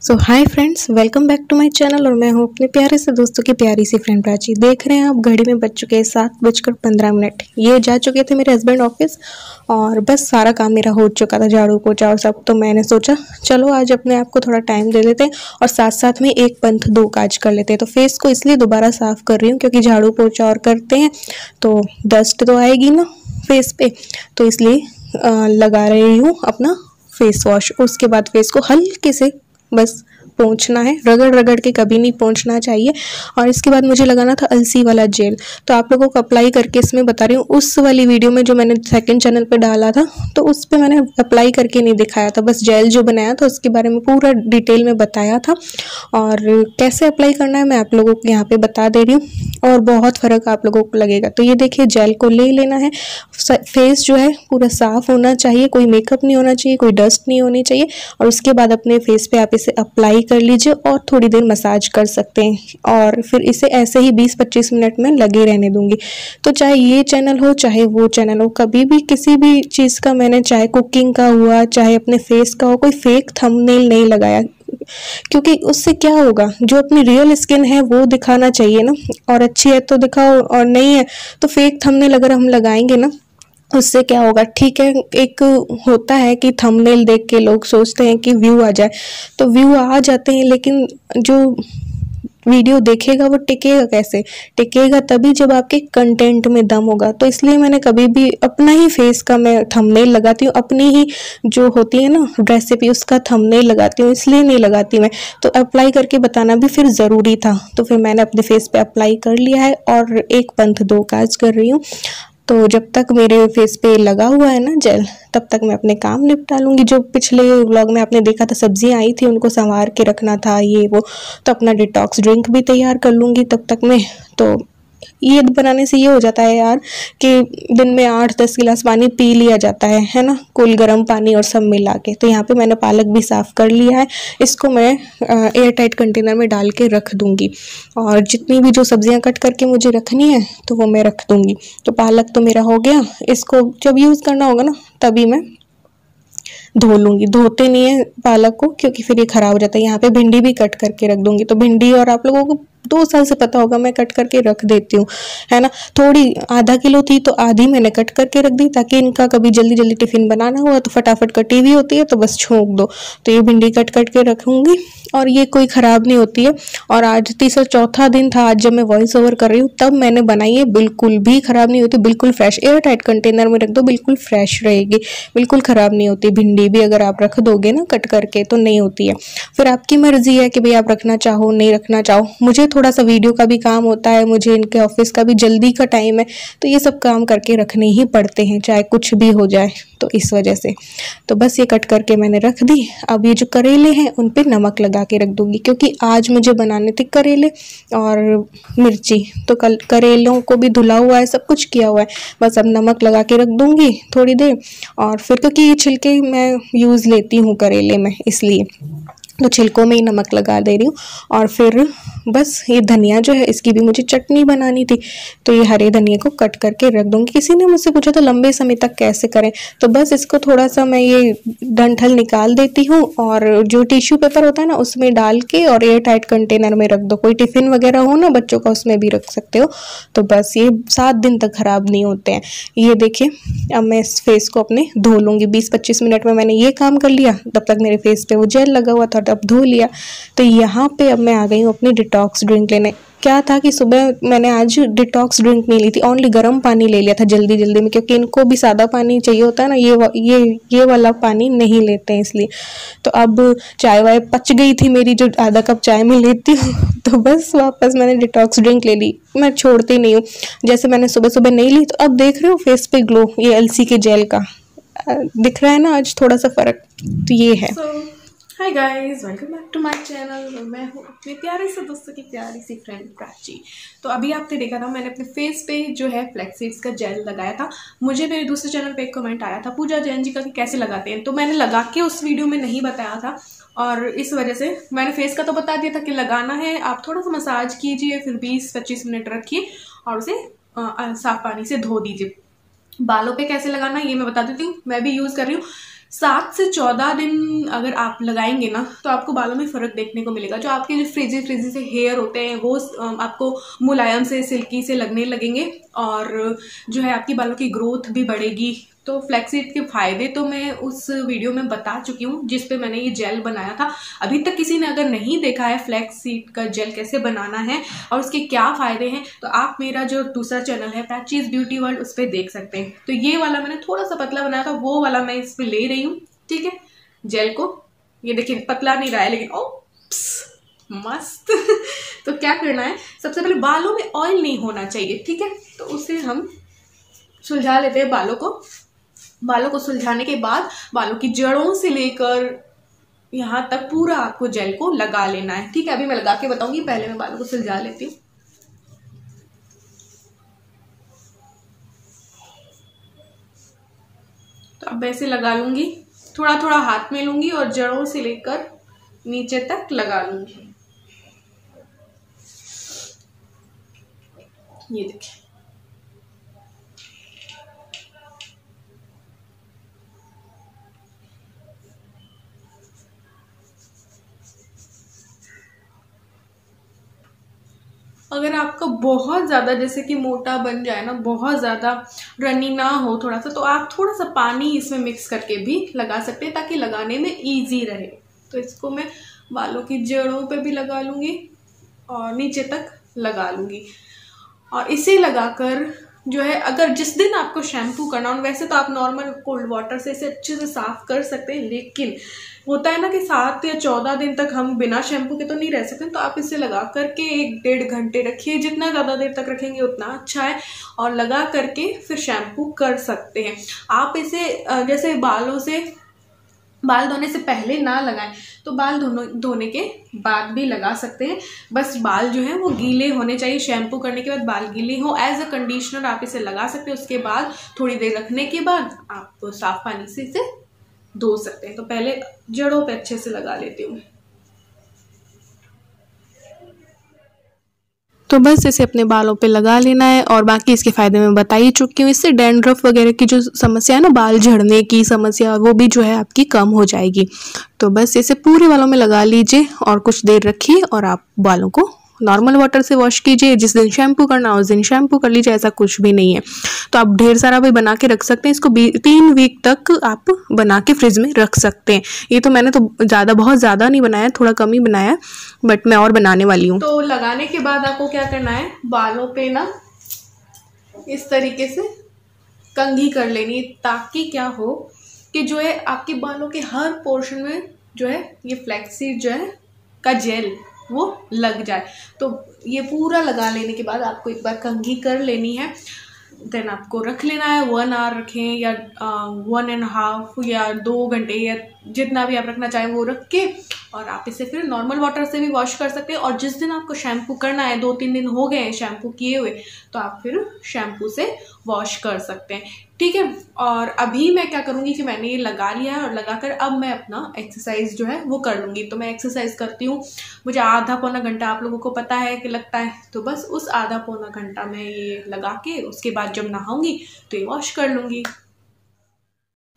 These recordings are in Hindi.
So hi friends, welcome back to my channel. और मैं हूँ अपने प्यारे से दोस्तों की प्यारी सी फ्रेंड प्राची। देख रहे हैं आप घड़ी में बज चुके हैं 7:15। ये जा चुके थे मेरे हस्बैंड ऑफिस और बस सारा काम मेरा हो चुका था, झाड़ू पोछा और सब। तो मैंने सोचा चलो आज अपने आप को थोड़ा टाइम दे लेते हैं और साथ साथ में एक पंथ दो काज कर लेते हैं। तो फेस को इसलिए दोबारा साफ़ कर रही हूँ क्योंकि झाड़ू पोछा और करते हैं तो डस्ट तो आएगी ना फेस पे, तो इसलिए लगा रही हूँ अपना फेस वॉश। उसके बाद फेस को हल्के से बस पोंछना है, रगड़ रगड़ के कभी नहीं पोंछना चाहिए। और इसके बाद मुझे लगाना था अलसी वाला जेल, तो आप लोगों को अप्लाई करके इसमें बता रही हूँ। उस वाली वीडियो में जो मैंने सेकंड चैनल पे डाला था तो उस पे मैंने अप्लाई करके नहीं दिखाया था, बस जेल जो बनाया था उसके बारे में पूरा डिटेल में बताया था। और कैसे अप्लाई करना है मैं आप लोगों को यहाँ पे बता दे रही हूँ और बहुत फ़र्क आप लोगों को लगेगा। तो ये देखिए, जेल को ले लेना है। फेस जो है पूरा साफ़ होना चाहिए, कोई मेकअप नहीं होना चाहिए, कोई डस्ट नहीं होनी चाहिए। और उसके बाद अपने फेस पे आप इसे अप्लाई कर लीजिए और थोड़ी देर मसाज कर सकते हैं और फिर इसे ऐसे ही 20-25 मिनट में लगे रहने दूंगी। तो चाहे ये चैनल हो चाहे वो चैनल हो, कभी भी किसी भी चीज़ का मैंने, चाहे कुकिंग का हुआ चाहे अपने फेस का हो, कोई फेक थंबनेल नहीं लगाया। क्योंकि उससे क्या होगा, जो अपनी रियल स्किन है वो दिखाना चाहिए ना। और अच्छी है तो दिखाओ और नहीं है तो फेक थंबनेल अगर हम लगाएंगे ना, उससे क्या होगा। ठीक है, एक होता है कि थंबनेल देख के लोग सोचते हैं कि व्यू आ जाए, तो व्यू आ जाते हैं, लेकिन जो वीडियो देखेगा वो टिकेगा कैसे? टिकेगा तभी जब आपके कंटेंट में दम होगा। तो इसलिए मैंने कभी भी अपना ही फेस का मैं थंबनेल लगाती हूँ, अपनी ही जो होती है ना रेसिपी उसका थंबनेल लगाती हूँ, इसलिए नहीं लगाती मैं। तो अप्लाई करके बताना भी फिर ज़रूरी था, तो फिर मैंने अपने फेस पे अप्लाई कर लिया है और एक पंथ दो काज कर रही हूँ। तो जब तक मेरे फेस पे लगा हुआ है ना जेल, तब तक मैं अपने काम निपटा लूँगी। जो पिछले व्लॉग में आपने देखा था, सब्जियां आई थी उनको संवार के रखना था ये वो, तो अपना डिटॉक्स ड्रिंक भी तैयार कर लूँगी तब तक में। तो ये बनाने से ये हो जाता है यार कि दिन में 8-10 गिलास पानी पी लिया जाता है ना, कुल गर्म पानी और सब मिला के। तो यहाँ पे मैंने पालक भी साफ़ कर लिया है, इसको मैं एयर टाइट कंटेनर में डाल के रख दूँगी। और जितनी भी जो सब्जियां कट करके मुझे रखनी है तो वो मैं रख दूँगी। तो पालक तो मेरा हो गया, इसको जब यूज़ करना होगा ना तभी मैं धो लूँगी। धोते नहीं है पालक को क्योंकि फिर ये ख़राब हो जाता है। यहाँ पे भिंडी भी कट करके रख दूँगी। तो भिंडी और आप लोगों को 2 साल से पता होगा मैं कट करके रख देती हूँ, है ना। थोड़ी आधा किलो थी तो आधी मैंने कट करके रख दी, ताकि इनका कभी जल्दी जल्दी टिफ़िन बनाना हुआ तो फटाफट कटी हुई होती है तो बस छोंक दो। तो ये भिंडी कट करके रखूँगी और ये कोई ख़राब नहीं होती है। और आज तीसरा चौथा दिन था आज जब मैं वॉइस ओवर कर रही हूँ, तब मैंने बनाई है, बिल्कुल भी ख़राब नहीं होती, बिल्कुल फ्रेश। एयर टाइट कंटेनर में रख दो, बिल्कुल फ्रेश रहेगी, बिल्कुल ख़राब नहीं होती। भिंडी भी अगर आप रख दोगे ना कट करके तो नहीं होती है। फिर आपकी मर्जी है कि भाई आप रखना चाहो नहीं रखना चाहो। मुझे थोड़ा सा वीडियो का भी काम होता है, मुझे इनके ऑफिस का भी जल्दी का टाइम है, तो ये सब काम करके रखने ही पड़ते हैं चाहे कुछ भी हो जाए। तो इस वजह से तो बस ये कट करके मैंने रख दी। अब ये जो करेले हैं उन पे नमक लगा के रख दूंगी, क्योंकि आज मुझे बनाने थे करेले और मिर्ची। तो कल करेलों को भी धुला हुआ है, सब कुछ किया हुआ है, बस अब नमक लगा के रख दूंगी थोड़ी देर। और फिर क्योंकि ये छिलके मैं यूज़ लेती हूँ करेले में, इसलिए तो छिलकों में ही नमक लगा दे रही हूँ। और फिर बस ये धनिया जो है इसकी भी मुझे चटनी बनानी थी, तो ये हरे धनिया को कट करके रख दूँगी। किसी ने मुझसे पूछा था लंबे समय तक कैसे करें, तो बस इसको थोड़ा सा मैं ये डंठल निकाल देती हूँ और जो टिश्यू पेपर होता है ना उसमें डाल के और एयर टाइट कंटेनर में रख दो। कोई टिफ़िन वगैरह हो ना बच्चों का, उसमें भी रख सकते हो। तो बस ये 7 दिन तक ख़राब नहीं होते हैं। ये देखिए, अब मैं इस फेस को अपने धो लूँगी। 20-25 मिनट में मैंने ये काम कर लिया, तब तक मेरे फेस पे वो जेल लगा हुआ था, तब धो लिया। तो यहाँ पे अब मैं आ गई हूँ अपनी डिटॉक्स ड्रिंक लेने। क्या था कि सुबह मैंने आज डिटॉक्स ड्रिंक नहीं ली थी, ओनली गर्म पानी ले लिया था जल्दी जल्दी में, क्योंकि इनको भी सादा पानी चाहिए होता है ना, ये वाला पानी नहीं लेते हैं इसलिए। तो अब चाय वाय पच गई थी मेरी, जो आधा कप चाय में लेती हूँ तो बस वापस मैंने डिटॉक्स ड्रिंक ले ली। मैं छोड़ती नहीं हूँ, जैसे मैंने सुबह सुबह नहीं ली तो अब देख रहे हो फेस पे ग्लो, ये अलसी के जेल का दिख रहा है ना आज थोड़ा सा फ़र्क, तो ये है। Hi guys, welcome back to my channel. मैं हूँ अपने प्यारे से दोस्तों की प्यारी सी फ्रेंड प्राची। तो अभी आपने देखा था मैंने अपने फेस पे जो है फ्लैक्स सीड्स का जेल लगाया था। मुझे मेरे दूसरे चैनल पे एक कमेंट आया था पूजा जैन जी का कि कैसे लगाते हैं, तो मैंने लगा के उस वीडियो में नहीं बताया था और इस वजह से मैंने फेस का तो बता दिया था कि लगाना है, आप थोड़ा सा मसाज कीजिए, फिर 20-25 मिनट रखिए और उसे साफ पानी से धो दीजिए। बालों पे कैसे लगाना है ये मैं बता देती हूँ, मैं भी यूज़ कर रही हूँ। 7 से 14 दिन अगर आप लगाएंगे ना तो आपको बालों में फ़र्क देखने को मिलेगा। जो आपके जो फ्रिजी से हेयर होते हैं वो आपको मुलायम से सिल्की से लगने लगेंगे और जो है आपकी बालों की ग्रोथ भी बढ़ेगी। तो फ्लैक्सीड के फ़ायदे तो मैं उस वीडियो में बता चुकी हूँ जिस पे मैंने ये जेल बनाया था। अभी तक किसी ने अगर नहीं देखा है फ्लैक्सीड का जेल कैसे बनाना है और उसके क्या फ़ायदे हैं तो आप मेरा जो दूसरा चैनल है प्राचीज ब्यूटी वर्ल्ड उस पर देख सकते हैं। तो ये वाला मैंने थोड़ा सा पतला बनाया था, वो वाला मैं इस पर ले रही हूँ। ठीक है, जेल को ये देखिए पतला नहीं रहा है लेकिन ओ मस्त तो क्या करना है, सबसे पहले बालों में ऑयल नहीं होना चाहिए। ठीक है, तो उसे हम सुलझा लेते हैं बालों को सुलझाने के बाद बालों की जड़ों से लेकर यहाँ तक पूरा आपको जेल को लगा लेना है। ठीक है, अभी मैं लगा के बताऊंगी, पहले मैं बालों को सुलझा लेती हूँ। तो अब ऐसे लगा लूंगी, थोड़ा थोड़ा हाथ में लूंगी और जड़ों से लेकर नीचे तक लगा लूंगी। ये देखिए, अगर आपका बहुत ज़्यादा जैसे कि मोटा बन जाए ना, बहुत ज़्यादा रनी ना हो थोड़ा सा, तो आप थोड़ा सा पानी इसमें मिक्स करके भी लगा सकते हैं ताकि लगाने में इजी रहे। तो इसको मैं बालों की जड़ों पे भी लगा लूँगी और नीचे तक लगा लूँगी। और इसे लगाकर जो है अगर जिस दिन आपको शैम्पू करना हो, वैसे तो आप नॉर्मल कोल्ड वाटर से इसे अच्छे से साफ कर सकते हैं, लेकिन होता है ना कि 7 या 14 दिन तक हम बिना शैम्पू के तो नहीं रह सकते। तो आप इसे लगा करके 1-1.5 घंटे रखिए, जितना ज़्यादा देर तक रखेंगे उतना अच्छा है, और लगा करके फिर शैम्पू कर सकते हैं। आप इसे जैसे बाल धोने से पहले ना लगाएं तो बाल धोने के बाद भी लगा सकते हैं। बस बाल जो है वो गीले होने चाहिए, शैम्पू करने के बाद बाल गीले हो, एज अ कंडीशनर आप इसे लगा सकते हैं। उसके बाद थोड़ी देर रखने के बाद आप साफ पानी से इसे धो सकते हैं। तो पहले जड़ों पे अच्छे से लगा लेती हूँ। तो बस इसे अपने बालों पे लगा लेना है और बाकी इसके फ़ायदे मैं बता ही चुकी हूँ। इससे डैंड्रफ वगैरह की जो समस्या है ना, बाल झड़ने की समस्या, वो भी जो है आपकी कम हो जाएगी। तो बस इसे पूरे बालों में लगा लीजिए और कुछ देर रखिए और आप बालों को नॉर्मल वाटर से वॉश कीजिए। जिस दिन शैम्पू करना हो उस दिन शैम्पू कर लीजिए, ऐसा कुछ भी नहीं है। तो आप ढेर सारा भी बना के रख सकते हैं, इसको 3 वीक तक आप बना के फ्रिज में रख सकते हैं। ये तो मैंने तो बहुत ज़्यादा नहीं बनाया, थोड़ा कम ही बनाया, बट मैं और बनाने वाली हूँ। तो लगाने के बाद आपको क्या करना है, बालों पे ना इस तरीके से कंघी कर लेनी है, ताकि क्या हो कि जो है आपके बालों के हर पोर्शन में जो है ये फ्लैक्सीड जो है का जेल वो लग जाए। तो ये पूरा लगा लेने के बाद आपको एक बार कंघी कर लेनी है। देन आपको रख लेना है, 1 आवर रखें या 1.5 या 2 घंटे या जितना भी आप रखना चाहें वो रख के, और आप इसे फिर नॉर्मल वाटर से भी वॉश कर सकते हैं। और जिस दिन आपको शैम्पू करना है, 2-3 दिन हो गए हैं शैम्पू किए हुए, तो आप फिर शैम्पू से वॉश कर सकते हैं। ठीक है, और अभी मैं क्या करूँगी कि मैंने ये लगा लिया है और लगाकर अब मैं अपना एक्सरसाइज जो है वो कर लूँगी। तो मैं एक्सरसाइज करती हूँ, मुझे आधा-पौना घंटा आप लोगों को पता है कि लगता है, तो बस उस आधा-पौना घंटा मैं ये लगा के उसके बाद जब नहाऊंगी तो ये वॉश कर लूँगी।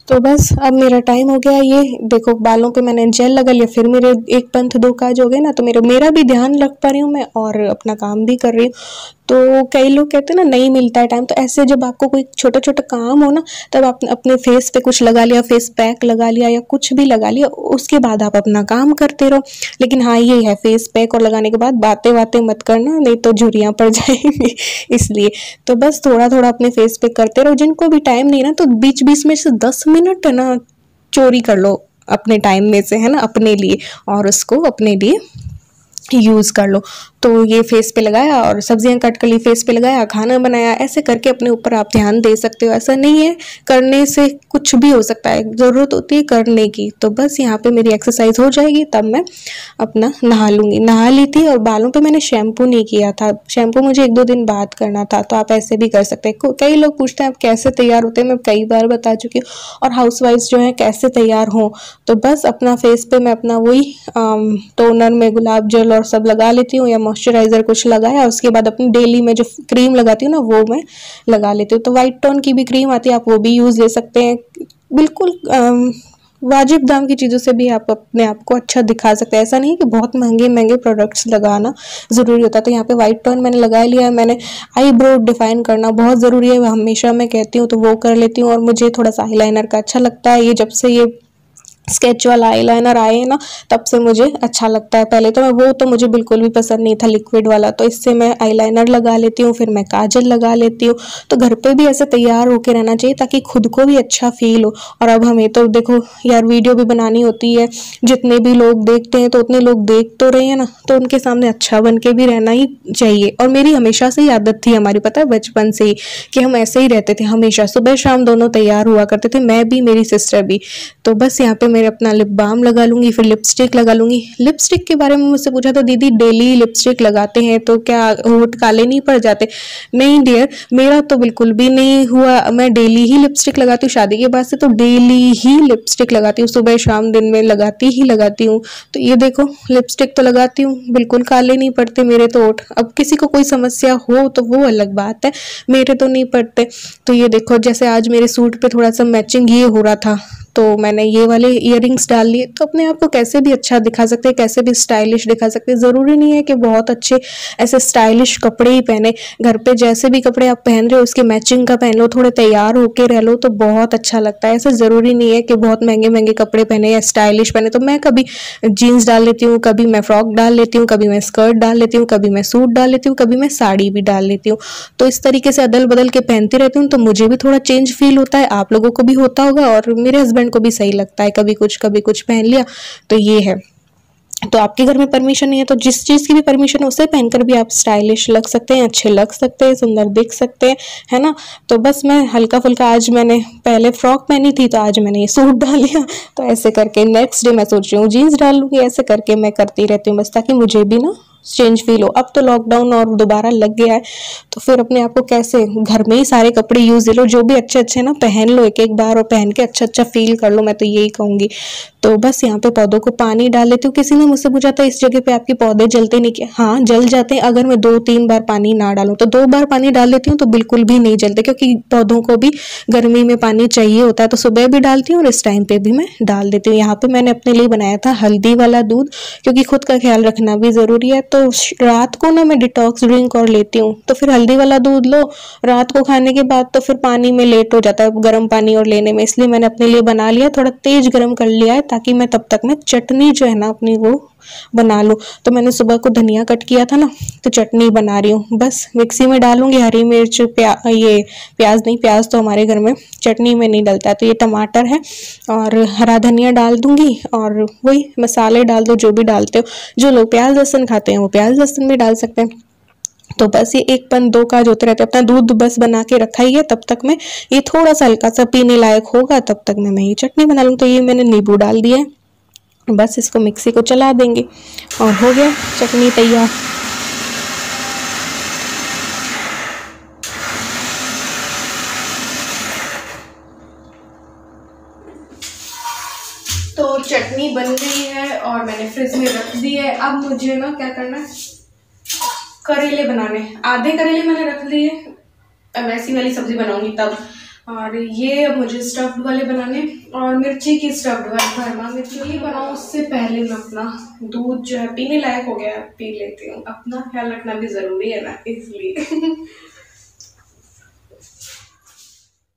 तो बस अब मेरा टाइम हो गया। ये देखो बालों पे मैंने जेल लगा लिया, फिर मेरे एक पंथ 2 काज हो गए ना, तो मेरा भी ध्यान रख पा रही हूँ मैं और अपना काम भी कर रही हूँ। तो कई लोग कहते हैं ना नहीं मिलता है टाइम, तो ऐसे जब आपको कोई छोटा छोटा काम हो ना, तब आप अपने फेस पे कुछ लगा लिया, फेस पैक लगा लिया या कुछ भी लगा लिया, उसके बाद आप अपना काम करते रहो। लेकिन हाँ ये है, फेस पैक और लगाने के बाद बातें मत करना, नहीं तो झुर्रियाँ पड़ जाएंगी इसलिए। तो बस थोड़ा थोड़ा अपने फेस पे करते रहो। जिनको भी टाइम नहीं ना, तो बीच बीच में से 10 मिनट ना चोरी कर लो अपने टाइम में से, है ना, अपने लिए, और उसको अपने लिए यूज़ कर लो। तो ये फेस पे लगाया और सब्जियां कट कर ली, फेस पे लगाया, खाना बनाया, ऐसे करके अपने ऊपर आप ध्यान दे सकते हो। ऐसा नहीं है करने से कुछ भी हो सकता है, ज़रूरत होती है करने की। तो बस यहाँ पे मेरी एक्सरसाइज हो जाएगी, तब मैं अपना नहा लूँगी। नहा ली थी और बालों पे मैंने शैम्पू नहीं किया था, शैम्पू मुझे 1-2 दिन बाद करना था। तो आप ऐसे भी कर सकते हैं। कई लोग पूछते हैं आप कैसे तैयार होते हैं, मैं कई बार बता चुकी हूँ, और हाउसवाइफ्स जो है कैसे तैयार हों। तो बस अपना फेस पे मैं अपना वही टोनर में गुलाब जल और सब लगा लेती हूँ, या मॉइस्चराइज़र कुछ लगाया, उसके बाद अपनी डेली में जो क्रीम लगाती हूँ ना वो मैं लगा लेती हूँ। तो वाइट टोन की भी क्रीम आती है, आप वो भी यूज़ ले सकते हैं। बिल्कुल वाजिब दाम की चीज़ों से भी आप अपने आप को अच्छा दिखा सकते हैं। ऐसा नहीं है कि बहुत महंगे महंगे प्रोडक्ट्स लगाना ज़रूरी होता है। तो यहाँ पे वाइट टोन मैंने लगा लिया है। मैंने आईब्रो डिफाइन करना बहुत ज़रूरी है, हमेशा मैं कहती हूँ, तो वो कर लेती हूँ। और मुझे थोड़ा सा आईलाइनर का अच्छा लगता है। ये जब से ये स्केच वाला आईलाइनर आए ना, तब से मुझे अच्छा लगता है। पहले तो मुझे बिल्कुल भी पसंद नहीं था लिक्विड वाला, तो इससे मैं आईलाइनर लगा लेती हूँ, फिर मैं काजल लगा लेती हूँ। तो घर पे भी ऐसे तैयार होके रहना चाहिए ताकि खुद को भी अच्छा फील हो। और अब हमें तो देखो यार, वीडियो भी बनानी होती है, जितने भी लोग देखते हैं तो उतने लोग देख तो रहे हैं ना, तो उनके सामने अच्छा बन के भी रहना ही चाहिए। और मेरी हमेशा से ही आदत थी, हमारी पता है बचपन से ही, कि हम ऐसे ही रहते थे, हमेशा सुबह शाम दोनों तैयार हुआ करते थे, मैं भी मेरी सिस्टर भी। तो बस यहाँ पे मेरे अपना लिप बाम लगा लूंगी, फिर लिपस्टिक लगा लूंगी। लिपस्टिक के बारे में मुझसे पूछा था, दीदी डेली लिपस्टिक लगाते हैं तो क्या होंठ काले नहीं पड़ जाते? नहीं डियर, मेरा तो बिल्कुल भी नहीं हुआ। मैं डेली ही लिपस्टिक लगाती हूँ, शादी के बाद से तो डेली ही लिपस्टिक लगाती हूँ, सुबह शाम दिन में लगाती हूँ। तो ये देखो लिपस्टिक तो लगाती हूँ, बिल्कुल काले नहीं पड़ते मेरे तो होंठ। अब किसी को कोई समस्या हो तो वो अलग बात है, मेरे तो नहीं पड़ते। तो ये देखो, जैसे आज मेरे सूट पे थोड़ा सा मैचिंग ये हो रहा था, तो मैंने ये वाले इयररिंग्स डाल लिए। तो अपने आप को कैसे भी अच्छा दिखा सकते हैं, कैसे भी स्टाइलिश दिखा सकते हैं। ज़रूरी नहीं है कि बहुत अच्छे ऐसे स्टाइलिश कपड़े ही पहने। घर पे जैसे भी कपड़े आप पहन रहे हो उसके मैचिंग का पहन लो, थोड़े तैयार होके रह लो तो बहुत अच्छा लगता है। ऐसा ज़रूरी नहीं है कि बहुत महंगे महंगे कपड़े पहने या स्टाइलिश पहने। तो मैं कभी जीन्स डाल लेती हूँ, कभी मैं फ्रॉक डाल लेती हूँ, कभी मैं स्कर्ट डाल लेती हूँ, कभी मैं सूट डाल लेती हूँ, कभी मैं साड़ी भी डाल लेती हूँ। तो इस तरीके से अदल बदल के पहनती रहती हूँ, तो मुझे भी थोड़ा चेंज फील होता है, आप लोगों को भी होता होगा, और मेरे हस्बैंड को भी सही लगता है। कभी कुछ पहन लिया, तो ये है। तो आपके घर में परमिशन नहीं है तो जिस चीज़ की भी परमिशन है उसे पहनकर भी आप स्टाइलिश लग सकते हैं, अच्छे लग सकते हैं, सुंदर दिख सकते हैं, है ना। तो बस मैं हल्का फुल्का, आज मैंने पहले फ्रॉक पहनी थी तो आज मैंने ये सूट डाल लिया। तो ऐसे करके नेक्स्ट डे मैं सोच रही हूँ जीन्स डाल लूँगी। ऐसे करके मैं करती रहती हूँ बस, ताकि मुझे भी ना चेंज फील हो। अब तो लॉकडाउन और दोबारा लग गया है, तो फिर अपने आप को कैसे घर में ही सारे कपड़े यूज ले लो, जो भी अच्छे अच्छे ना पहन लो एक एक बार, और पहन के अच्छा अच्छा फील कर लो, मैं तो यही कहूँगी। तो बस यहाँ पे पौधों को पानी डाल लेती हूँ। किसी ने मुझसे पूछा था इस जगह पे आपके पौधे जलते नहीं क्या? हाँ जल जाते हैं, अगर मैं 2-3 बार पानी ना डालूं। तो 2 बार पानी डाल लेती हूँ तो बिल्कुल भी नहीं जलते, क्योंकि पौधों को भी गर्मी में पानी चाहिए होता है। तो सुबह भी डालती हूँ और इस टाइम पे भी मैं डाल देती हूँ। यहाँ पे मैंने अपने लिए बनाया था हल्दी वाला दूध, क्योंकि खुद का ख्याल रखना भी जरूरी है। तो रात को ना मैं डिटॉक्स ड्रिंक और लेती हूँ, तो फिर हल्दी वाला दूध लो रात को खाने के बाद, तो फिर पानी में लेट हो जाता है गर्म पानी और लेने में, इसलिए मैंने अपने लिए बना लिया, थोड़ा तेज गर्म कर लिया है, ताकि मैं तब तक मैं चटनी जो है ना अपनी वो बना लूँ। तो मैंने सुबह को धनिया कट किया था ना, तो चटनी बना रही हूँ। बस मिक्सी में डालूंगी, हरी मिर्च ये प्याज नहीं, प्याज तो हमारे घर में चटनी में नहीं डलता है, तो ये टमाटर है और हरा धनिया डाल दूंगी, और वही मसाले डाल दो जो भी डालते हो। जो लोग प्याज लहसुन खाते हैं वो प्याज लहसुन भी डाल सकते हैं। तो बस ये 1-2 काज होते रहते हैं। अपना दूध बस बना के रखा ही है, तब तक मैं ये थोड़ा सा हल्का सा पीने लायक होगा, तब तक मैं ये चटनी बना लूँ। तो ये मैंने नींबू डाल दिया है, बस इसको मिक्सी को चला देंगे और हो गया चटनी तैयार। तो चटनी बन गई है और मैंने फ्रिज में रख दी है। अब मुझे ना क्या करना है, करेले बनाने। आधे करेले मैंने रख लिए, अब ऐसी वाली सब्जी बनाऊंगी तब। और ये अब मुझे स्टफ्ड वाले बनाने, और मिर्ची की स्टफ्ड वाली भरमा मिर्ची ही बनाऊँ। उससे पहले मैं अपना दूध जो है पीने लायक हो गया, पी लेती हूँ। अपना ख्याल रखना भी जरूरी है ना, इसलिए।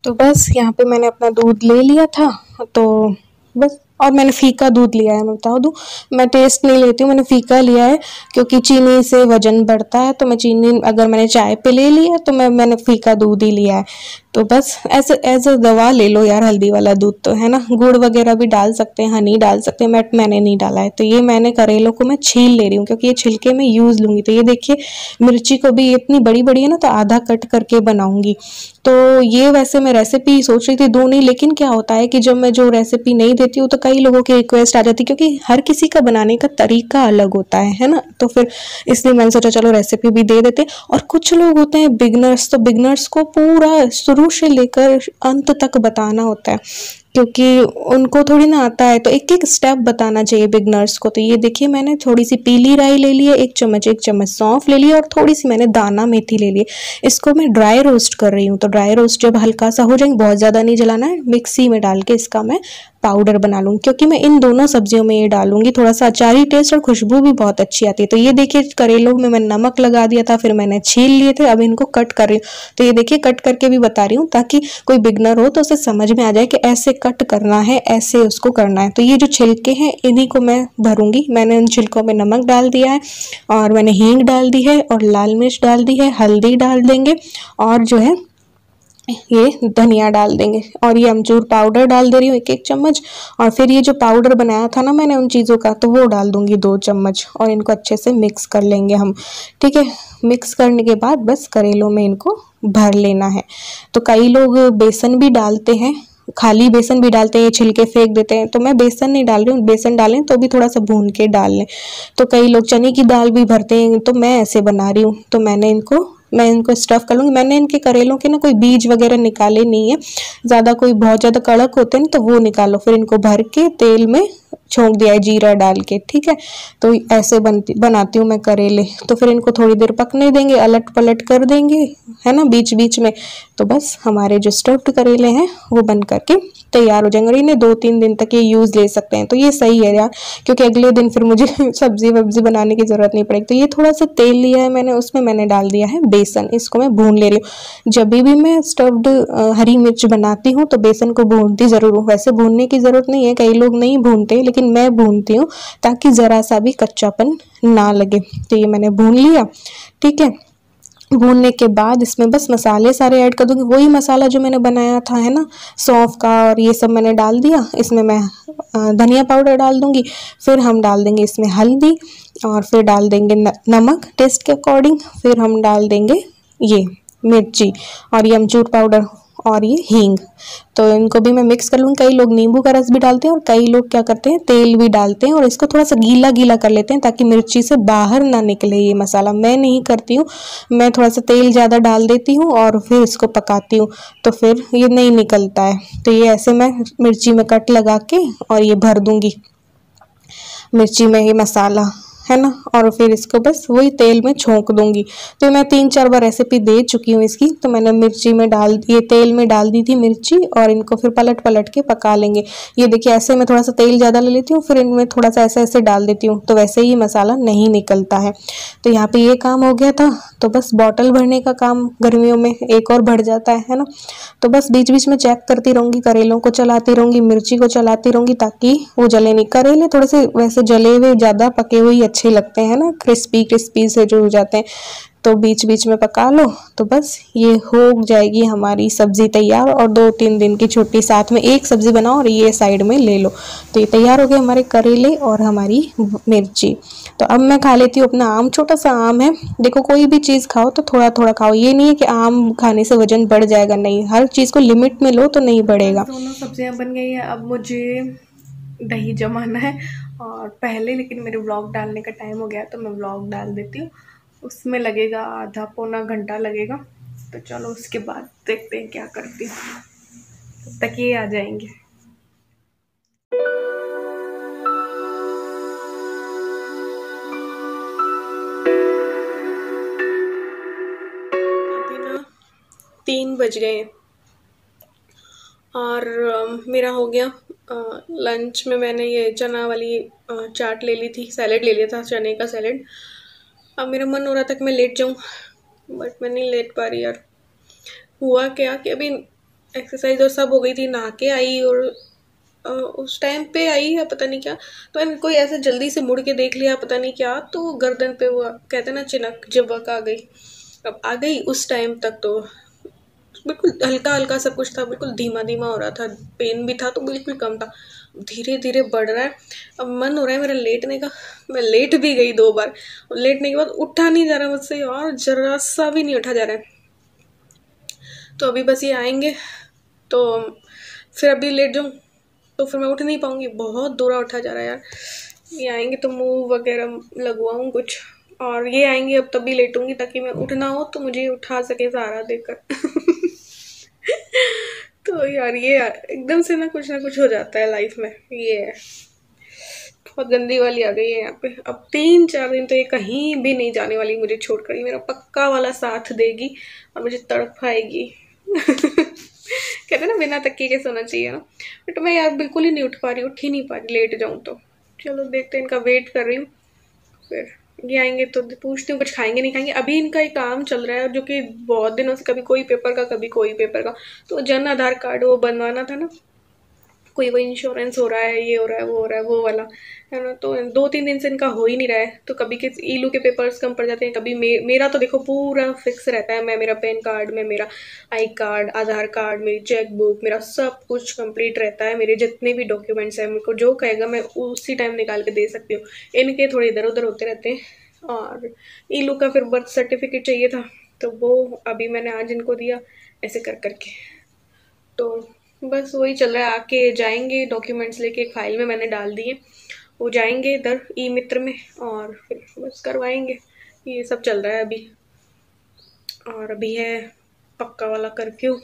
तो बस यहाँ पे मैंने अपना दूध ले लिया था, तो बस, और मैंने फीका दूध लिया है। मैं बता दूँ, मैं टेस्ट नहीं लेती हूँ, मैंने फीका लिया है, क्योंकि चीनी से वजन बढ़ता है। तो मैं चीनी अगर मैंने चाय पे ले लिया तो मैंने फीका दूध ही लिया है। तो बस ऐसे एज अ दवा ले लो यार हल्दी वाला दूध, तो है ना। गुड़ वगैरह भी डाल सकते हैं, हनी डाल सकते हैं, मैंने नहीं डाला है। तो ये मैंने करेलों को मैं छील ले रही हूँ, क्योंकि ये छिलके में यूज़ लूँगी। तो ये देखिए मिर्ची को भी इतनी बड़ी बड़ी है ना, तो आधा कट करके बनाऊँगी। तो ये वैसे मैं रेसिपी सोच रही थी दूँ नहीं, लेकिन क्या होता है कि जब मैं जो रेसिपी नहीं देती हूँ तो कई लोगों की रिक्वेस्ट आ जाती है, क्योंकि हर किसी का बनाने का तरीका अलग होता है ना। तो फिर इसलिए मैंने सोचा चलो रेसिपी भी दे देते। और कुछ लोग होते हैं बिगनर्स, तो बिगनर्स को पूरा शुरू से लेकर अंत तक बताना होता है, क्योंकि उनको थोड़ी ना आता है, तो एक एक स्टेप बताना चाहिए बिगनर्स को। तो ये देखिए मैंने थोड़ी सी पीली राई ले ली है, 1 चम्मच सौंफ ले लिया, और थोड़ी सी मैंने दाना मेथी ले ली। इसको मैं ड्राई रोस्ट कर रही हूँ। तो ड्राई रोस्ट जब हल्का सा हो जाएंगे, बहुत ज़्यादा नहीं जलाना है, मिक्सी में डाल के इसका मैं पाउडर बना लूँगी, क्योंकि मैं इन दोनों सब्जियों में ये डालूंगी। थोड़ा सा अचारी टेस्ट और खुशबू भी बहुत अच्छी आती है। तो ये देखिए करेलों में मैंने नमक लगा दिया था, फिर मैंने छील लिए थे, अब इनको कट कर रही हूँ। तो ये देखिए कट करके भी बता रही हूँ ताकि कोई बिगनर हो तो उसे समझ में आ जाए कि ऐसे कट करना है, ऐसे उसको करना है। तो ये जो छिलके हैं इन्हीं को मैं भरूंगी। मैंने उन छिलकों में नमक डाल दिया है और मैंने हींग डाल दी है और लाल मिर्च डाल दी है, हल्दी डाल देंगे और जो है ये धनिया डाल देंगे और ये अमचूर पाउडर डाल दे रही हूँ 1-1 चम्मच। और फिर ये जो पाउडर बनाया था ना मैंने उन चीज़ों का, तो वो डाल दूंगी 2 चम्मच और इनको अच्छे से मिक्स कर लेंगे हम। ठीक है, मिक्स करने के बाद बस करेलों में इनको भर लेना है। तो कई लोग बेसन भी डालते हैं, खाली बेसन भी डालते हैं, छिलके फेंक देते हैं। तो मैं बेसन नहीं डाल रही हूँ, बेसन डालें तो भी थोड़ा सा भून के डाल लें। तो कई लोग चने की दाल भी भरते हैं, तो मैं ऐसे बना रही हूँ। तो मैं इनको स्टफ़ कर लूँगी। मैंने इनके करेलों के ना कोई बीज वगैरह निकाले नहीं है, ज़्यादा कोई बहुत ज़्यादा कड़क होते हैं ना तो वो निकालो। फिर इनको भर के तेल में छोंक दिया है जीरा डाल के। ठीक है, तो ऐसे बनाती हूँ मैं करेले। तो फिर इनको थोड़ी देर पकने देंगे, अलट पलट कर देंगे, है ना, बीच बीच में। तो बस हमारे जो स्टफ्ड करेले हैं वो बन करके तैयार हो जाएंगे और इन्हें 2-3 दिन तक ये यूज़ ले सकते हैं। तो ये सही है यार, क्योंकि अगले दिन फिर मुझे सब्जी वब्जी बनाने की ज़रूरत नहीं पड़ेगी। तो ये थोड़ा सा तेल लिया है मैंने, उसमें मैंने डाल दिया है बेसन, इसको मैं भून ले रही हूँ। जब भी मैं स्टफ्ड हरी मिर्च बनाती हूँ तो बेसन को भूनती ज़रूर हूँ। वैसे भूनने की ज़रूरत नहीं है, कई लोग नहीं भूनते, लेकिन मैं भूनती हूँ ताकि ज़रा सा भी कच्चापन ना लगे। तो ये मैंने भून लिया। ठीक है, भूनने के बाद इसमें बस मसाले सारे ऐड कर दूंगी। वही मसाला जो मैंने बनाया था, है ना, सौंफ का, और ये सब मैंने डाल दिया। इसमें मैं धनिया पाउडर डाल दूंगी, फिर हम डाल देंगे इसमें हल्दी और फिर डाल देंगे नमक टेस्ट के अकॉर्डिंग, फिर हम डाल देंगे ये मिर्ची और ये अमचूर पाउडर और ये हींग। तो इनको भी मैं मिक्स कर लूँगी। कई लोग नींबू का रस भी डालते हैं और कई लोग क्या करते हैं तेल भी डालते हैं और इसको थोड़ा सा गीला गीला कर लेते हैं ताकि मिर्ची से बाहर ना निकले ये मसाला। मैं नहीं करती हूँ, मैं थोड़ा सा तेल ज़्यादा डाल देती हूँ और फिर इसको पकाती हूँ, तो फिर ये नहीं निकलता है। तो ये ऐसे मैं मिर्ची में कट लगा के और ये भर दूँगी मिर्ची में ये मसाला, है ना, और फिर इसको बस वही तेल में छोंक दूंगी। तो मैं 3-4 बार रेसिपी दे चुकी हूँ इसकी। तो मैंने मिर्ची में ये तेल में डाल दी थी मिर्ची और इनको फिर पलट पलट के पका लेंगे। ये देखिए ऐसे मैं थोड़ा सा तेल ज़्यादा ले लेती हूँ, फिर इनमें थोड़ा सा ऐसे ऐसे डाल देती हूँ, तो वैसे ही मसाला नहीं निकलता है। तो यहाँ पे ये काम हो गया था। तो बस बॉटल भरने का काम गर्मियों में एक और बढ़ जाता है ना। तो बस बीच बीच में चेक करती रहूँगी, करेलों को चलाती रहूँगी, मिर्ची को चलाती रहूँगी ताकि वो जले नहीं। करेले थोड़े से वैसे जले हुए ज़्यादा पके हुए अच्छे लगते हैं ना, क्रिस्पी क्रिस्पी से जो हो जाते हैं। तो बीच बीच में पका लो, तो बस ये हो जाएगी हमारी सब्जी तैयार। और 2-3 दिन की छुट्टी, साथ में एक सब्जी बनाओ और ये साइड में ले लो। तो ये तैयार हो गए हमारे करेले और हमारी मिर्ची। तो अब मैं खा लेती हूँ अपना आम। छोटा सा आम है। देखो कोई भी चीज़ खाओ तो थोड़ा थोड़ा खाओ, ये नहीं है कि आम खाने से वजन बढ़ जाएगा, नहीं, हर चीज़ को लिमिट में लो तो नहीं बढ़ेगा। दोनों सब्जियां बन गई हैं। अब मुझे दही जमाना है और पहले, लेकिन मेरे व्लॉग डालने का टाइम हो गया तो मैं व्लॉग डाल देती हूँ। उसमें लगेगा आधा-पौना घंटा लगेगा। तो चलो उसके बाद देखते हैं क्या करती हूँ, तब तक ये आ जाएंगे। अभी ना 3 बज गए और मेरा हो गया लंच में। मैंने ये चना वाली चाट ले ली थी, सैलेड ले लिया था, चने का सैलेड। अब मेरा मन हो रहा था कि मैं लेट जाऊं, बट मैं नहीं लेट पा रही यार। हुआ क्या कि अभी एक्सरसाइज और सब हो गई थी, नहा के आई और उस टाइम पे आई है पता नहीं क्या, तो मैंने कोई ऐसे जल्दी से मुड़ के देख लिया पता नहीं क्या, तो गर्दन पे वो कहते ना चिनक जबक आ गई। अब आ गई उस टाइम तक तो बिल्कुल हल्का हल्का सब कुछ था, बिल्कुल धीमा धीमा हो रहा था, पेन भी था तो बिल्कुल कम था, धीरे धीरे बढ़ रहा है। अब मन हो रहा है मेरा लेटने का। मैं लेट भी गई 2 बार, और लेटने के बाद उठा नहीं जा रहा मुझसे और जरा सा भी नहीं उठा जा रहा है। तो अभी बस ये आएंगे तो फिर अभी लेट जाऊँ तो फिर मैं उठ नहीं पाऊँगी, बहुत दूरा उठा जा रहा है यार। ये आएंगे तो मुँह वगैरह लगवाऊँ कुछ, और ये आएंगे अब तभी लेटूंगी ताकि मैं उठना हो तो मुझे उठा सके सहारा देकर। तो यार ये एकदम से ना कुछ हो जाता है लाइफ में। ये है बहुत गंदी वाली आ गई है यहाँ पे। अब 3-4 दिन तो ये कहीं भी नहीं जाने वाली मुझे छोड़कर, ये मेरा पक्का वाला साथ देगी और मुझे तड़पाएगी। कहते हैं ना बिना तकिए के सोना चाहिए ना, बट मैं यार बिल्कुल ही नहीं उठ पा रही, उठ ही नहीं पा रही, लेट जाऊँ तो। चलो देखते हैं, इनका वेट कर रही हूँ, फिर ये आएंगे तो पूछती हूँ कुछ खाएंगे नहीं खाएंगे। अभी इनका एक काम चल रहा है जो कि बहुत दिनों से, कभी कोई पेपर का कभी कोई पेपर का, तो जन आधार कार्ड वो बनवाना था ना, कोई वो इंश्योरेंस हो रहा है, ये हो रहा है, वो हो रहा है, वो वाला है ना। तो 2-3 दिन से इनका हो ही नहीं रहा है, तो कभी के ईलू के पेपर्स कम पड़ जाते हैं, कभी मेरा तो देखो पूरा फिक्स रहता है। मैं मेरा पैन कार्ड में, मेरा आई कार्ड, आधार कार्ड, मेरी चेक बुक, मेरा सब कुछ कंप्लीट रहता है। मेरे जितने भी डॉक्यूमेंट्स हैं, मेरे को जो कहेगा मैं उसी टाइम निकाल के दे सकती हूँ। इनके थोड़े इधर उधर होते रहते हैं। और ईलू का फिर बर्थ सर्टिफिकेट चाहिए था, तो वो अभी मैंने आज इनको दिया ऐसे कर करके। तो बस वही चल रहा है। आके जाएंगे डॉक्यूमेंट्स लेके, एक फाइल में मैंने डाल दिए, वो जाएंगे इधर ई मित्र में और फिर बस करवाएंगे। ये सब चल रहा है अभी। और अभी है पक्का वाला कर्फ्यू।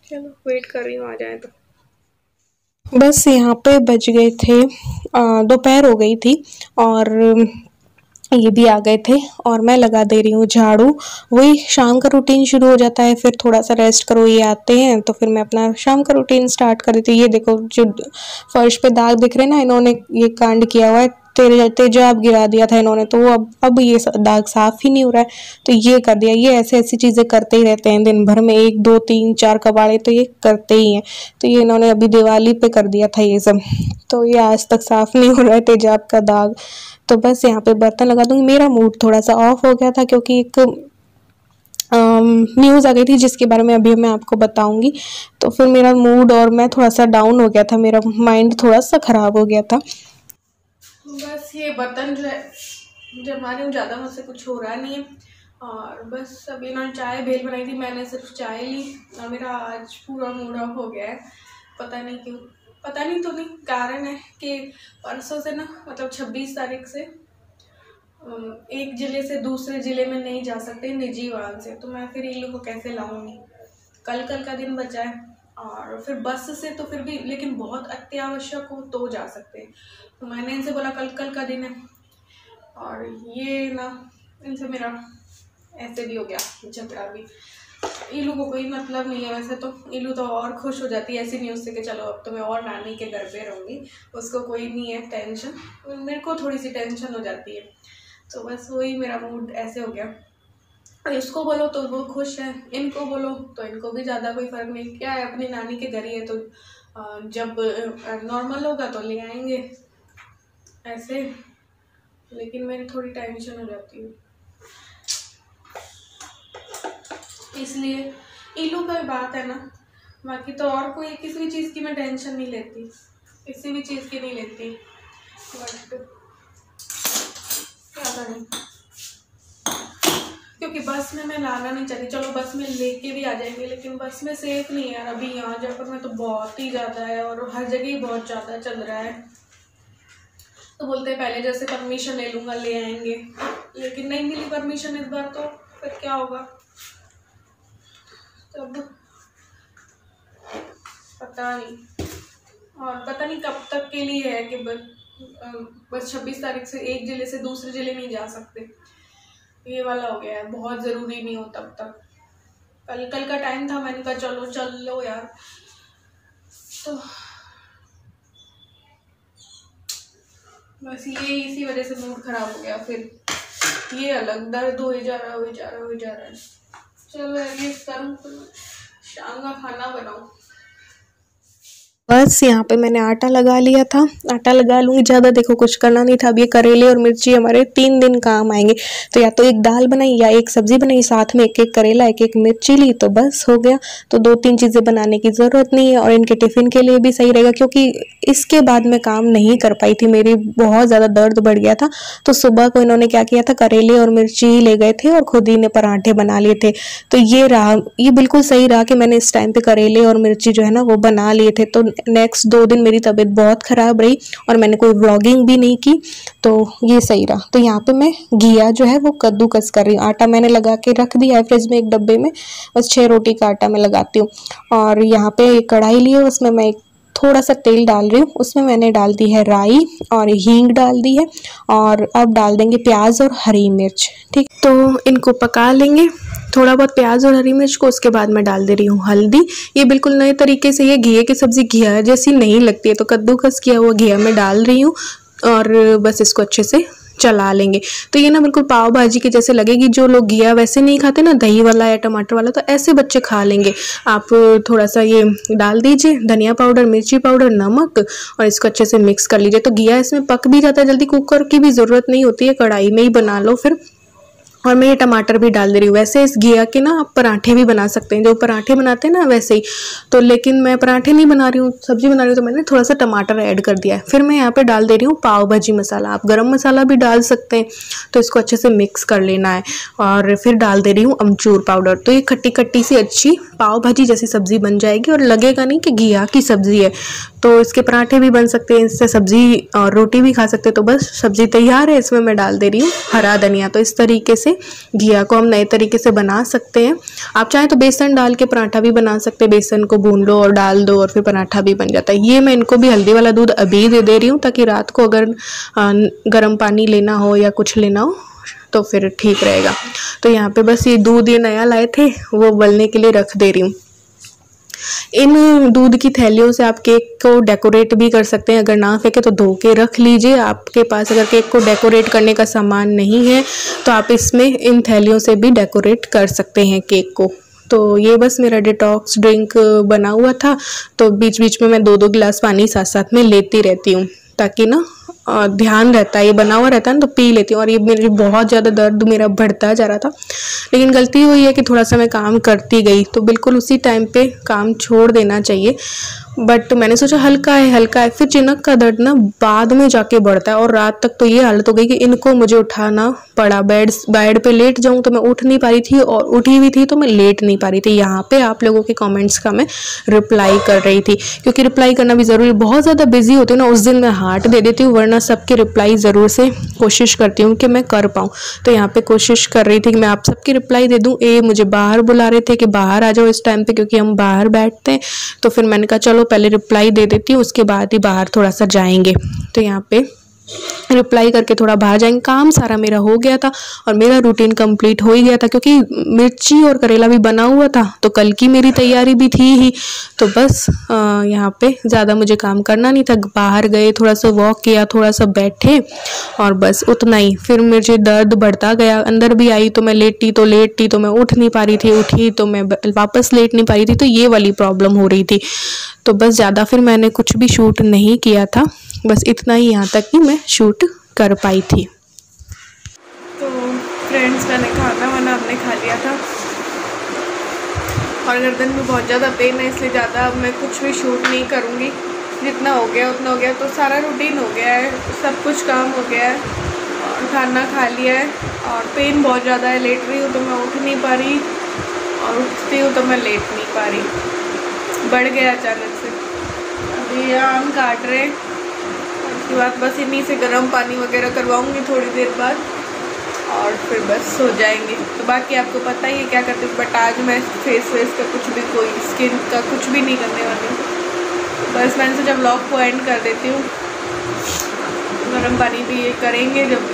चलो वेट कर रही हूँ आ जाए तो। बस यहाँ पे बज गए थे, दोपहर हो गई थी और ये भी आ गए थे और मैं लगा दे रही हूँ झाड़ू। वही शाम का रूटीन शुरू हो जाता है, फिर थोड़ा सा रेस्ट करो, ये आते हैं तो फिर मैं अपना शाम का रूटीन स्टार्ट कर देती हूँ। ये देखो जो फर्श पे दाग दिख रहे हैं ना, इन्होंने ये कांड किया हुआ है, तेजाब गिरा दिया था इन्होंने, तो वो अब ये दाग साफ ही नहीं हो रहा है, तो ये कर दिया। ये ऐसे ऐसी चीज़ें करते ही रहते हैं दिन भर में, 1 2 3 4 कबाड़े तो ये करते ही हैं। तो ये इन्होंने अभी दिवाली पे कर दिया था ये सब, तो ये आज तक साफ नहीं हो रहा है तेजाब का दाग। तो बस यहाँ पे बर्तन लगा दूंगी। मेरा मूड थोड़ा सा ऑफ हो गया था क्योंकि एक न्यूज़ आ गई थी जिसके बारे में अभी मैं आपको बताऊंगी। तो फिर मेरा मूड और मैं थोड़ा सा डाउन हो गया था, मेरा माइंड थोड़ा सा ख़राब हो गया था। बस ये बर्तन जो है जमा रही हूँ, ज़्यादा मुझसे कुछ हो रहा नहीं है। और बस अभी ना चाय भेल बनाई थी, मैंने सिर्फ चाय ली और मेरा आज पूरा मूड ऑफ हो गया है। पता नहीं क्यों, पता नहीं तो नहीं, कारण है कि परसों से ना, मतलब 26 तारीख से एक ज़िले से दूसरे ज़िले में नहीं जा सकते निजी वाहन से, तो मैं फिर ईलू को कैसे लाऊंगी। कल का दिन बचा है। और फिर बस से तो फिर भी, लेकिन बहुत अत्यावश्यक हो तो जा सकते हैं। तो मैंने इनसे बोला कल का दिन है, और ये ना इनसे मेरा ऐसे भी हो गया झगड़ा भी। ईलू को कोई मतलब नहीं है वैसे तो, ईलू तो और खुश हो जाती है ऐसी न्यूज़ से कि चलो अब तो मैं और नानी के घर पे रहूँगी, उसको कोई नहीं है टेंशन। मेरे को थोड़ी सी टेंशन हो जाती है, तो बस वही मेरा मूड ऐसे हो गया। इसको बोलो तो वो खुश है, इनको बोलो तो इनको भी ज़्यादा कोई फ़र्क नहीं। क्या है, अपनी नानी के घर ही है, तो जब नॉर्मल होगा तो ले आएंगे ऐसे। लेकिन मेरी थोड़ी टेंशन हो जाती है, इसलिए ईलू का बात है ना। बाकी तो और कोई किसी भी चीज़ की मैं टेंशन नहीं लेती, किसी भी चीज़ की नहीं लेती। बट क्या करें, क्योंकि बस में मैं लाना नहीं चाहती। चलो बस में लेके भी आ जाएंगे, लेकिन बस में सेफ नहीं है यार। अभी यहाँ जयपुर में तो बहुत ही ज़्यादा है और हर जगह ही बहुत ज़्यादा चल रहा है। तो बोलते हैं पहले जैसे परमिशन ले लूँगा, ले आएंगे, लेकिन नहीं मिली परमिशन इस बार, तो फिर क्या होगा तब पता नहीं। और पता नहीं कब तक के लिए है कि बस 26 तारीख से एक ज़िले से दूसरे ज़िले नहीं जा सकते, ये वाला हो गया है। बहुत ज़रूरी नहीं हो तब तक। कल का टाइम था, मैंने कहा चलो चल लो यार, तो बस ये इसी वजह से मूड ख़राब हो गया। फिर ये अलग दर्द हो जा रहा है। चलो ये करूँ, शाम का खाना बनाऊँ। बस यहाँ पे मैंने आटा लगा लिया था, आटा लगा लूँगी, ज़्यादा देखो कुछ करना नहीं था। अब ये करेले और मिर्ची हमारे 3 दिन काम आएंगे, तो या तो एक दाल बनाई या एक सब्ज़ी बनाई, साथ में एक एक करेला एक एक मिर्ची ली, तो बस हो गया। तो 2-3 चीज़ें बनाने की ज़रूरत नहीं है, और इनके टिफ़िन के लिए भी सही रहेगा, क्योंकि इसके बाद मैं काम नहीं कर पाई थी, मेरी बहुत ज़्यादा दर्द बढ़ गया था। तो सुबह को इन्होंने क्या किया था, करेले और मिर्ची ही ले गए थे और खुद ही ने पराठे बना लिए थे। तो ये बिल्कुल सही रहा कि मैंने इस टाइम पे करेले और मिर्ची जो है ना वो बना लिए थे। तो नेक्स्ट 2 दिन मेरी तबीयत बहुत ख़राब रही और मैंने कोई व्लॉगिंग भी नहीं की, तो ये सही रहा। तो यहाँ पे मैं घिया जो है वो कद्दूकस कर रही हूँ। आटा मैंने लगा के रख दिया है फ्रिज में एक डब्बे में, बस 6 रोटी का आटा मैं लगाती हूँ। और यहाँ पे एक कढ़ाई ली है, उसमें मैं थोड़ा सा तेल डाल रही हूँ, उसमें मैंने डाल दी है राई और हींग डाल दी है, और अब डाल देंगे प्याज और हरी मिर्च। ठीक, तो इनको पका लेंगे थोड़ा बहुत प्याज और हरी मिर्च को, उसके बाद मैं डाल दे रही हूँ हल्दी। ये बिल्कुल नए तरीके से, ये घिये की सब्ज़ी घिया जैसी नहीं लगती है, तो कद्दूकस किया हुआ घिया मैं डाल रही हूँ और बस इसको अच्छे से चला लेंगे। तो ये ना बिल्कुल पाव भाजी के जैसे लगेगी। जो लोग घिया वैसे नहीं खाते ना, दही वाला या टमाटर वाला, तो ऐसे बच्चे खा लेंगे। आप थोड़ा सा ये डाल दीजिए, धनिया पाउडर, मिर्ची पाउडर, नमक, और इसको अच्छे से मिक्स कर लीजिए। तो घिया इसमें पक भी जाता है जल्दी, कुकर की भी ज़रूरत नहीं होती है, कढ़ाई में ही बना लो फिर। और मैं ये टमाटर भी डाल दे रही हूँ। वैसे इस घिया के ना आप पराठे भी बना सकते हैं, जो पराठे बनाते हैं ना वैसे ही। तो लेकिन मैं पराठे नहीं बना रही हूँ, सब्जी बना रही हूँ, तो मैंने थोड़ा सा टमाटर ऐड कर दिया है। फिर मैं यहाँ पे डाल दे रही हूँ पाव भाजी मसाला। आप गरम मसाला भी डाल सकते हैं। तो इसको अच्छे से मिक्स कर लेना है और फिर डाल दे रही हूँ अमचूर पाउडर। तो ये खट्टी खट्टी सी अच्छी पाव भाजी जैसी सब्जी बन जाएगी और लगेगा नहीं कि घिया की सब्जी है। तो इसके पराठे भी बन सकते हैं, इससे सब्जी और रोटी भी खा सकते हैं। तो बस सब्जी तैयार है। इसमें मैं डाल दे रही हूँ हरा धनिया। तो इस तरीके से घिया को हम नए तरीके से बना सकते हैं। आप चाहें तो बेसन डाल के पराठा भी बना सकते हैं। बेसन को भून लो और डाल दो और फिर पराठा भी बन जाता है। ये मैं इनको भी हल्दी वाला दूध अभी दे रही हूँ, ताकि रात को अगर गर्म पानी लेना हो या कुछ लेना हो तो फिर ठीक रहेगा। तो यहाँ पे बस ये दूध ये नया लाए थे, वो उबलने के लिए रख दे रही हूँ। इन दूध की थैलियों से आप केक को डेकोरेट भी कर सकते हैं। अगर ना फेंके तो धो के रख लीजिए। आपके पास अगर केक को डेकोरेट करने का सामान नहीं है तो आप इसमें इन थैलियों से भी डेकोरेट कर सकते हैं केक को। तो ये बस मेरा डिटॉक्स ड्रिंक बना हुआ था, तो बीच बीच में मैं 2-2 गिलास पानी साथ साथ में लेती रहती हूँ, ताकि ना ध्यान रहता है। ये बना हुआ रहता है ना, तो पी लेती हूँ। और ये मेरी बहुत ज़्यादा दर्द मेरा बढ़ता जा रहा था, लेकिन गलती हुई है कि थोड़ा सा मैं काम करती गई, तो बिल्कुल उसी टाइम पे काम छोड़ देना चाहिए। बट मैंने सोचा हल्का है, फिर चिनक का दर्द ना बाद में जाके बढ़ता है। और रात तक तो ये हालत हो गई कि इनको मुझे उठाना पड़ा। बेड पे लेट जाऊँ तो मैं उठ नहीं पा रही थी, और उठी हुई थी तो मैं लेट नहीं पा रही थी। यहाँ पे आप लोगों के कमेंट्स का मैं रिप्लाई कर रही थी, क्योंकि रिप्लाई करना भी ज़रूरी। बहुत ज़्यादा बिजी होती हूँ ना, उस दिन मैं हार्ट दे देती हूँ, वरना सबके रिप्लाई ज़रूर से कोशिश करती हूँ कि मैं कर पाऊँ। तो यहाँ पे कोशिश कर रही थी कि मैं आप सबकी रिप्लाई दे दूँ। ये मुझे बाहर बुला रहे थे कि बाहर आ जाओ इस टाइम पे, क्योंकि हम बाहर बैठते हैं। तो फिर मैंने कहा चलो पहले रिप्लाई दे देती हूँ, उसके बाद ही बाहर थोड़ा सा जाएंगे। तो यहाँ पे रिप्लाई करके थोड़ा बाहर जाएंगे। काम सारा मेरा हो गया था और मेरा रूटीन कंप्लीट हो ही गया था, क्योंकि मिर्ची और करेला भी बना हुआ था, तो कल की मेरी तैयारी भी थी ही। तो बस यहाँ पे ज़्यादा मुझे काम करना नहीं था। बाहर गए, थोड़ा सा वॉक किया, थोड़ा सा बैठे, और बस उतना ही। फिर मुझे दर्द बढ़ता गया। अंदर भी आई तो मैं लेटी तो मैं उठ नहीं पा रही थी, उठी तो मैं वापस लेट नहीं पा रही थी। तो ये वाली प्रॉब्लम हो रही थी। तो बस ज़्यादा फिर मैंने कुछ भी शूट नहीं किया था, बस इतना ही यहाँ तक कि मैं शूट कर पाई थी। तो फ्रेंड्स, मैंने खाना हमने खा लिया था और गर्दन में बहुत ज़्यादा पेन है, इसलिए ज़्यादा अब मैं कुछ भी शूट नहीं करूँगी। जितना हो गया उतना हो गया। तो सारा रूटीन हो गया है, सब कुछ काम हो गया है और खाना खा लिया है। और पेन बहुत ज़्यादा है, लेट रही हूँ तो मैं उठ नहीं पा रही, और उठती हूँ तो मैं लेट नहीं पा रही। बढ़ गया अचानक से। अभी ये आम काट रहे, उसके बाद बस इन्हीं से गर्म पानी वगैरह करवाऊँगी थोड़ी देर बाद, और फिर बस सो जाएंगे। तो बाकी आपको पता ही है क्या करते हैं। बट आज मैं फेस का कुछ भी, कोई स्किन का कुछ भी नहीं करने वाली हूँ। बस मैंने सोचा व्लॉग को एंड कर देती हूँ। गर्म पानी भी ये करेंगे जब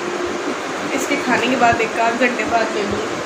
इसके खाने के बाद 1 आध घंटे बाद ले लूँगी।